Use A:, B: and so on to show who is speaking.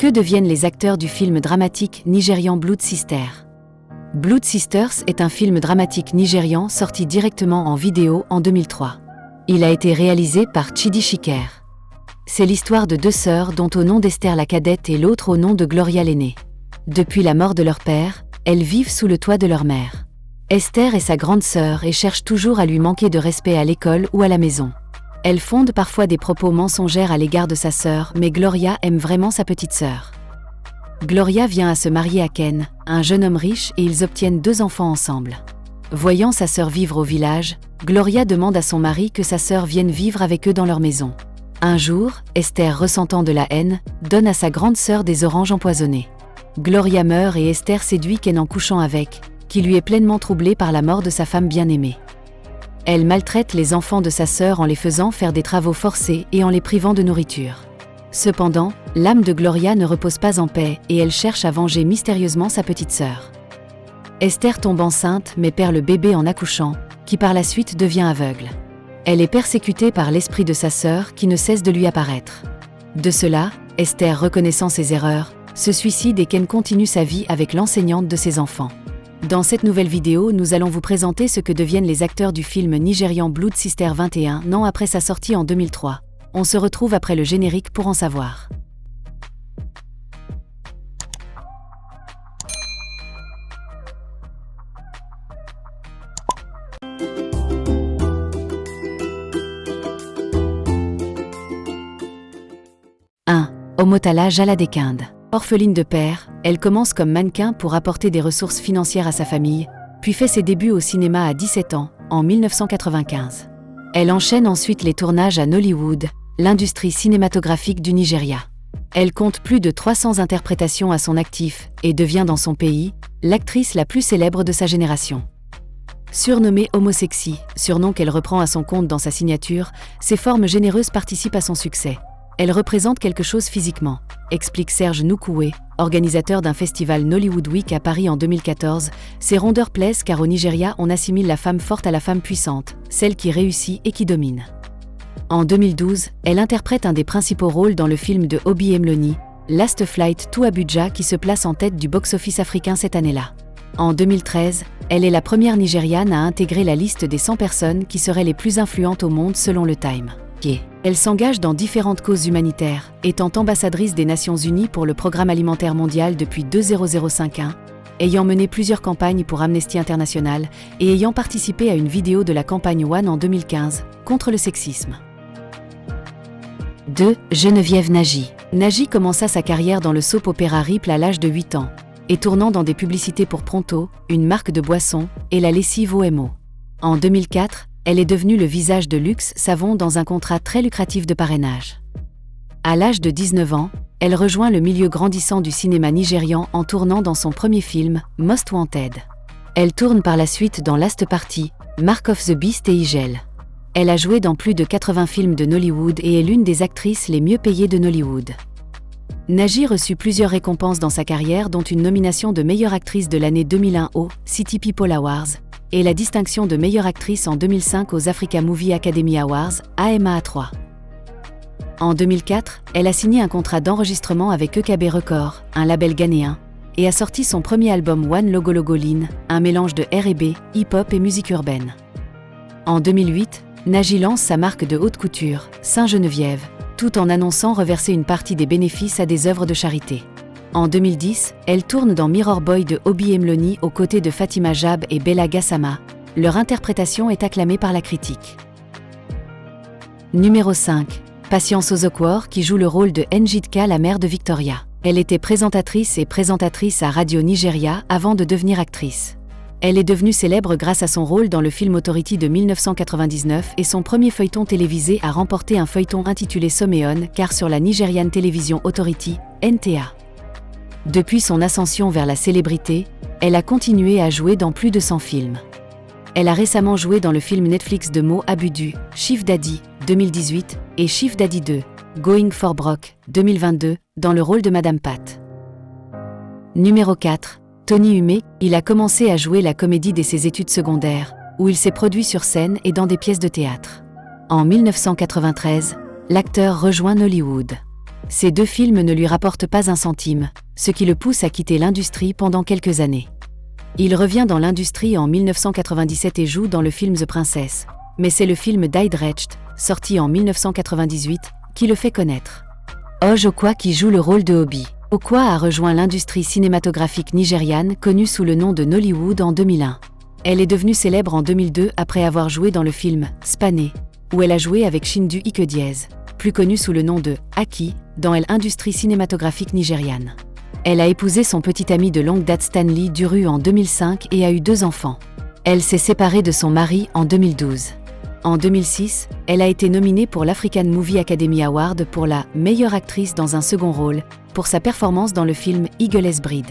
A: Que deviennent les acteurs du film dramatique nigérian Blood Sisters? Blood Sisters est un film dramatique nigérian sorti directement en vidéo en 2003. Il a été réalisé par Chidi Shiker. C'est l'histoire de deux sœurs dont au nom d'Esther la cadette et l'autre au nom de Gloria l'aînée. Depuis la mort de leur père, elles vivent sous le toit de leur mère. Esther est sa grande sœur et cherche toujours à lui manquer de respect à l'école ou à la maison. Elle fonde parfois des propos mensongers à l'égard de sa sœur, mais Gloria aime vraiment sa petite sœur. Gloria vient à se marier à Ken, un jeune homme riche, et ils obtiennent 2 enfants ensemble. Voyant sa sœur vivre au village, Gloria demande à son mari que sa sœur vienne vivre avec eux dans leur maison. Un jour, Esther, ressentant de la haine, donne à sa grande sœur des oranges empoisonnées. Gloria meurt et Esther séduit Ken en couchant avec, qui lui est pleinement troublé par la mort de sa femme bien-aimée. Elle maltraite les enfants de sa sœur en les faisant faire des travaux forcés et en les privant de nourriture. Cependant, l'âme de Gloria ne repose pas en paix et elle cherche à venger mystérieusement sa petite sœur. Esther tombe enceinte mais perd le bébé en accouchant, qui par la suite devient aveugle. Elle est persécutée par l'esprit de sa sœur qui ne cesse de lui apparaître. De cela, Esther, reconnaissant ses erreurs, se suicide et Ken continue sa vie avec l'enseignante de ses enfants. Dans cette nouvelle vidéo, nous allons vous présenter ce que deviennent les acteurs du film nigérian Blood Sisters 21 ans après sa sortie en 2003. On se retrouve après le générique pour en savoir. Omotala Jaladekinde. Orpheline de père, elle commence comme mannequin pour apporter des ressources financières à sa famille, puis fait ses débuts au cinéma à 17 ans, en 1995. Elle enchaîne ensuite les tournages à Nollywood, l'industrie cinématographique du Nigeria. Elle compte plus de 300 interprétations à son actif et devient dans son pays l'actrice la plus célèbre de sa génération. Surnommée Homosexy, surnom qu'elle reprend à son compte dans sa signature, ses formes généreuses participent à son succès. Elle représente quelque chose physiquement, explique Serge Noukoué, organisateur d'un festival Nollywood Week à Paris en 2014. Ces rondeurs plaisent car au Nigeria on assimile la femme forte à la femme puissante, celle qui réussit et qui domine. En 2012, elle interprète un des principaux rôles dans le film de Obi Emloni, Last Flight to Abuja, qui se place en tête du box-office africain cette année-là. En 2013, elle est la première Nigériane à intégrer la liste des 100 personnes qui seraient les plus influentes au monde selon le Time. Elle s'engage dans différentes causes humanitaires, étant ambassadrice des Nations Unies pour le Programme alimentaire mondial depuis 2051, ayant mené plusieurs campagnes pour Amnesty International et ayant participé à une vidéo de la campagne One en 2015 contre le sexisme. 2. Geneviève Nagy. Nagy commença sa carrière dans le soap opéra Ripple à l'âge de 8 ans, et tournant dans des publicités pour Pronto, une marque de boissons, et la lessive OMO. En 2004, elle est devenue le visage de Luxe Savon dans un contrat très lucratif de parrainage. À l'âge de 19 ans, elle rejoint le milieu grandissant du cinéma nigérian en tournant dans son premier film, Most Wanted. Elle tourne par la suite dans Last Party, Mark of the Beast et Igel. Elle a joué dans plus de 80 films de Nollywood et est l'une des actrices les mieux payées de Nollywood. Nagy reçut plusieurs récompenses dans sa carrière, dont une nomination de meilleure actrice de l'année 2001 aux City People Awards, et la distinction de meilleure actrice en 2005 aux Africa Movie Academy Awards, AMA3. En 2004, elle a signé un contrat d'enregistrement avec EKB Records, un label ghanéen, et a sorti son premier album One Logo Logo Lean, un mélange de R&B, hip-hop et musique urbaine. En 2008, Nagy lance sa marque de haute couture, Saint-Geneviève, tout en annonçant reverser une partie des bénéfices à des œuvres de charité. En 2010, elle tourne dans Mirror Boy de Obi Emloni aux côtés de Fatima Jab et Bella Gassama. Leur interprétation est acclamée par la critique. Numéro 5. Patience Ozokwor, qui joue le rôle de Njidka, la mère de Victoria. Elle était présentatrice à Radio Nigeria avant de devenir actrice. Elle est devenue célèbre grâce à son rôle dans le film Authority de 1999 et son premier feuilleton télévisé a remporté un feuilleton intitulé Someone, car sur la Nigerian Television Authority, NTA. Depuis son ascension vers la célébrité, elle a continué à jouer dans plus de 100 films. Elle a récemment joué dans le film Netflix de Mo Abudu, Chief Daddy, 2018, et Chief Daddy 2, Going for Broke, 2022, dans le rôle de Madame Pat. Numéro 4. Tony Humé. Il a commencé à jouer la comédie dès ses études secondaires, où il s'est produit sur scène et dans des pièces de théâtre. En 1993, l'acteur rejoint Nollywood. Ces 2 films ne lui rapportent pas un centime, ce qui le pousse à quitter l'industrie pendant quelques années. Il revient dans l'industrie en 1997 et joue dans le film The Princess, mais c'est le film Dietrich, sorti en 1998, qui le fait connaître. Oj Okwa qui joue le rôle de Obi. Okwa a rejoint l'industrie cinématographique nigériane connue sous le nom de Nollywood en 2001. Elle est devenue célèbre en 2002 après avoir joué dans le film Spané, où elle a joué avec Chindu Ikediez, plus connu sous le nom de Aki, dans l'industrie cinématographique nigériane. Elle a épousé son petit ami de longue date Stanley Duru en 2005 et a eu 2 enfants. Elle s'est séparée de son mari en 2012. En 2006, elle a été nominée pour l'African Movie Academy Award pour la meilleure actrice dans un second rôle, pour sa performance dans le film Eagles Bride.